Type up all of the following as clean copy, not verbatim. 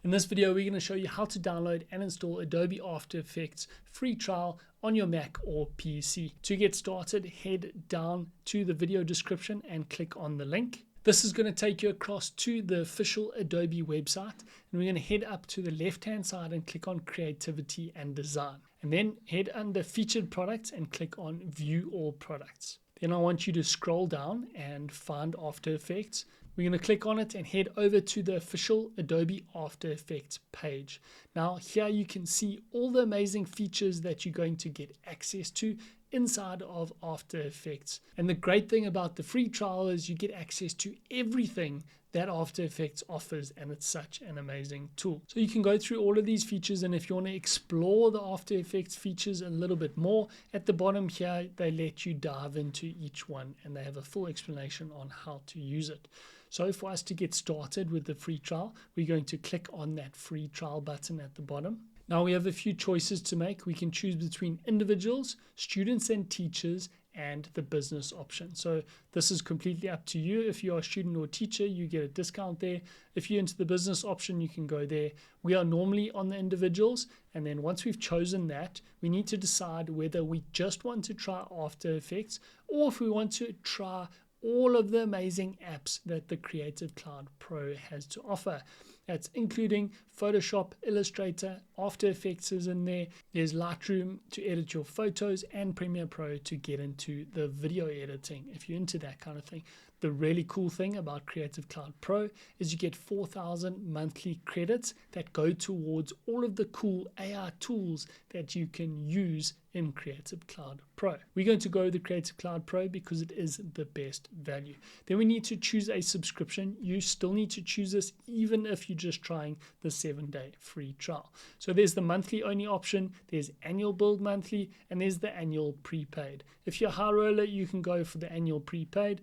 In this video, we're going to show you how to download and install Adobe After Effects free trial on your Mac or PC. To get started, head down to the video description and click on the link. This is going to take you across to the official Adobe website, and we're going to head up to the left-hand side and click on Creativity and Design. And then head under Featured Products and click on View All Products. Then I want you to scroll down and find After Effects. We're going to click on it and head over to the official Adobe After Effects page. Now here you can see all the amazing features that you're going to get access to inside of After Effects. And the great thing about the free trial is you get access to everything that After Effects offers, and it's such an amazing tool. So you can go through all of these features, and if you want to explore the After Effects features a little bit more, at the bottom here they let you dive into each one and they have a full explanation on how to use it. So for us to get started with the free trial, we're going to click on that free trial button at the bottom. Now we have a few choices to make. We can choose between individuals, students and teachers, and the business option. So this is completely up to you. If you're a student or teacher, you get a discount there. If you're into the business option, you can go there. We are normally on the individuals, and then once we've chosen that, we need to decide whether we just want to try After Effects or if we want to try all of the amazing apps that the Creative Cloud Pro has to offer. That's including Photoshop, Illustrator, After Effects is in there. There's Lightroom to edit your photos and Premiere Pro to get into the video editing if you're into that kind of thing. The really cool thing about Creative Cloud Pro is you get 4,000 monthly credits that go towards all of the cool AI tools that you can use in Creative Cloud Pro. We're going to go with the Creative Cloud Pro because it is the best value. Then we need to choose a subscription. You still need to choose this even if you're just trying the 7-day free trial. So there's the monthly only option, there's annual build monthly, and there's the annual prepaid. If you're a high roller, you can go for the annual prepaid.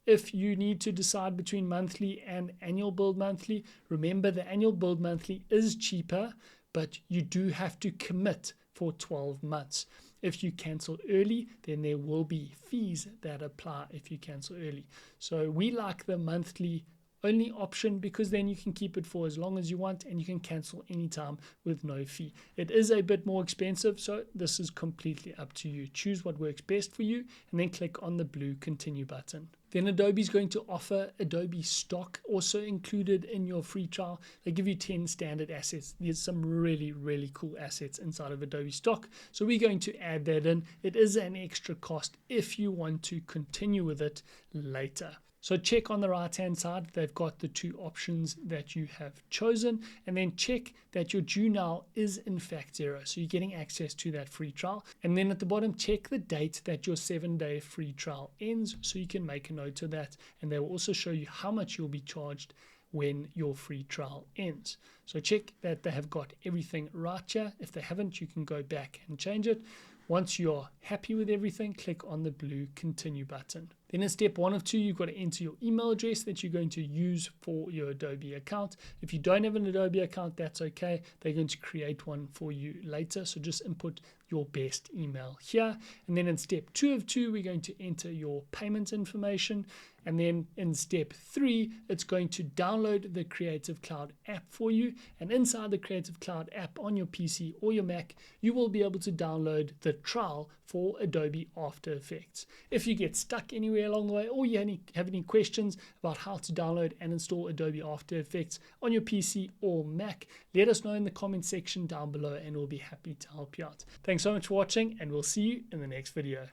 If you need to decide between monthly and annual build monthly, remember the annual build monthly is cheaper, but you do have to commit for 12 months. If you cancel early, then there will be fees that apply if you cancel early. So we like the monthly only option because then you can keep it for as long as you want and you can cancel anytime with no fee. It is a bit more expensive, so this is completely up to you. Choose what works best for you and then click on the blue continue button. Then Adobe is going to offer Adobe Stock also included in your free trial. They give you 10 standard assets. There's some really cool assets inside of Adobe Stock. So we're going to add that in. It is an extra cost if you want to continue with it later. So check on the right hand side, they've got the two options that you have chosen, and then check that your due now is in fact 0. So you're getting access to that free trial. And then at the bottom, check the date that your 7-day free trial ends so you can make a note of that. And they will also show you how much you'll be charged when your free trial ends. So check that they have got everything right here. If they haven't, you can go back and change it. Once you're happy with everything, click on the blue continue button. Then in step 1 of 2, you've got to enter your email address that you're going to use for your Adobe account. If you don't have an Adobe account, that's okay. They're going to create one for you later. So just input your best email here. And then in step 2 of 2, we're going to enter your payment information. And then in step 3, it's going to download the Creative Cloud app for you. And inside the Creative Cloud app on your PC or your Mac, you will be able to download the trial for Adobe After Effects. If you get stuck anywhere along the way or you have any questions about how to download and install Adobe After Effects on your PC or Mac, let us know in the comment section down below and we'll be happy to help you out. Thanks so much for watching, and we'll see you in the next video.